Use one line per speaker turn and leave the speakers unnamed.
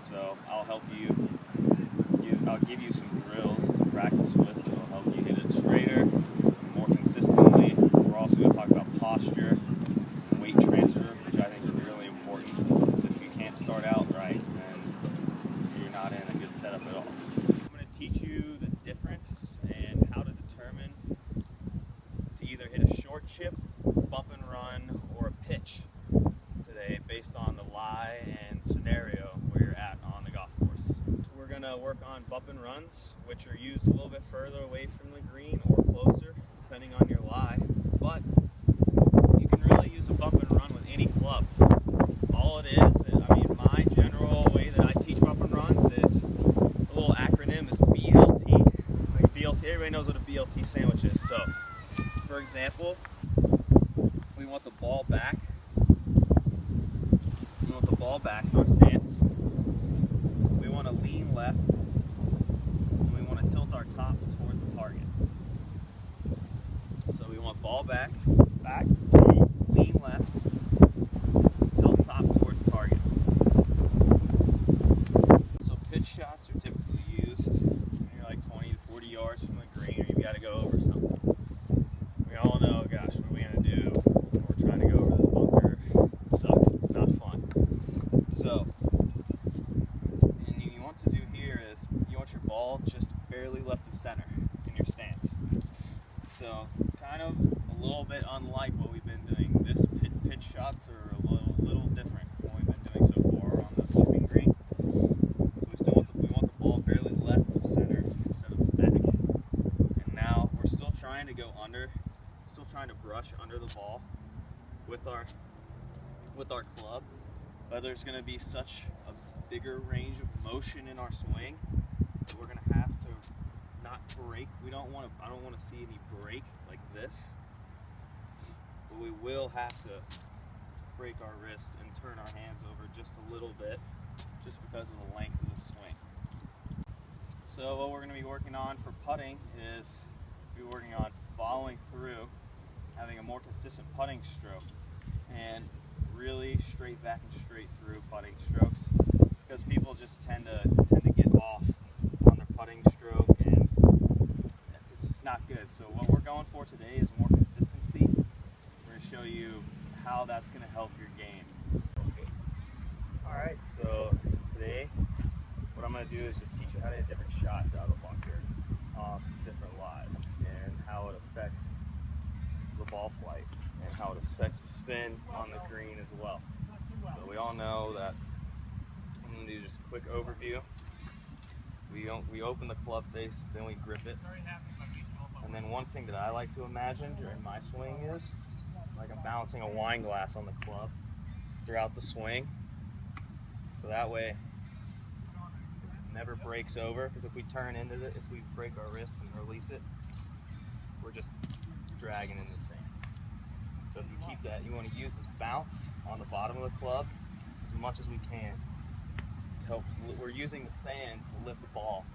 so I'll help I'll give you some drills to practice with. It'll help you hit it straighter, more consistently. We're also going to talk about posture and weight transfer, which I think is really important. Because if you can't start out right, then you're not in a good setup at all. I'm going to teach you the difference and how to determine to either hit a short chip, bump and run, or a pitch today based on the lie and scenario where you're at on the golf course. We're going to work on bump and runs, which are used a little bit further away from the green or closer, depending on your lie. But you can really use a bump and run with any club. All it is, I mean, my general way that I teach bump and runs is a little acronym is BLT. Like BLT, everybody knows what a BLT sandwich is. So, for example, we want the ball back. We want the ball back in our stance. We want to lean left. And we want to tilt our top towards the target. So we want ball back, lean left, tilt top towards the target. So pitch shots are typically used when you're like 20 to 40 yards from the green, or you've got to go over something. We all know, gosh, what are we going to do? We're trying to go over this bunker. It sucks. It's not fun. So, and you want to do here is you want your ball just barely left of center in your stance. So, kind of a little bit unlike what we've been doing. This pitch shots are a little different from what we've been doing so far on the chipping green. So we want the ball barely left of center instead of back. And now we're still trying to go under. Still trying to brush under the ball with our club, but there's going to be such a bigger range of motion in our swing that we're going to have to not break. I don't want to see any break like this, but we will have to break our wrist and turn our hands over just a little bit, just because of the length of the swing. So what we're going to be working on for putting is we're working on following through, having a more consistent putting stroke, and really straight back and straight through putting strokes, because people just tend to get off on their putting stroke, and it's just not good. So what we're going for today is more consistency. We're going to show you how that's going to help your game. Alright, so today what I'm going to do is just teach you how to hit different shots out of the bunker off different lies, and how it affects the ball flight and how it affects the spin on the green as well. So we all know that. I'm going to do just a quick overview. We open the club face, then we grip it. And then one thing that I like to imagine during my swing is like I'm balancing a wine glass on the club throughout the swing. So that way it never breaks over, because if we turn into it, if we break our wrist and release it, we're just dragging in the sand. So if you keep that, you want to use this bounce on the bottom of the club as much as we can to help. We're using the sand to lift the ball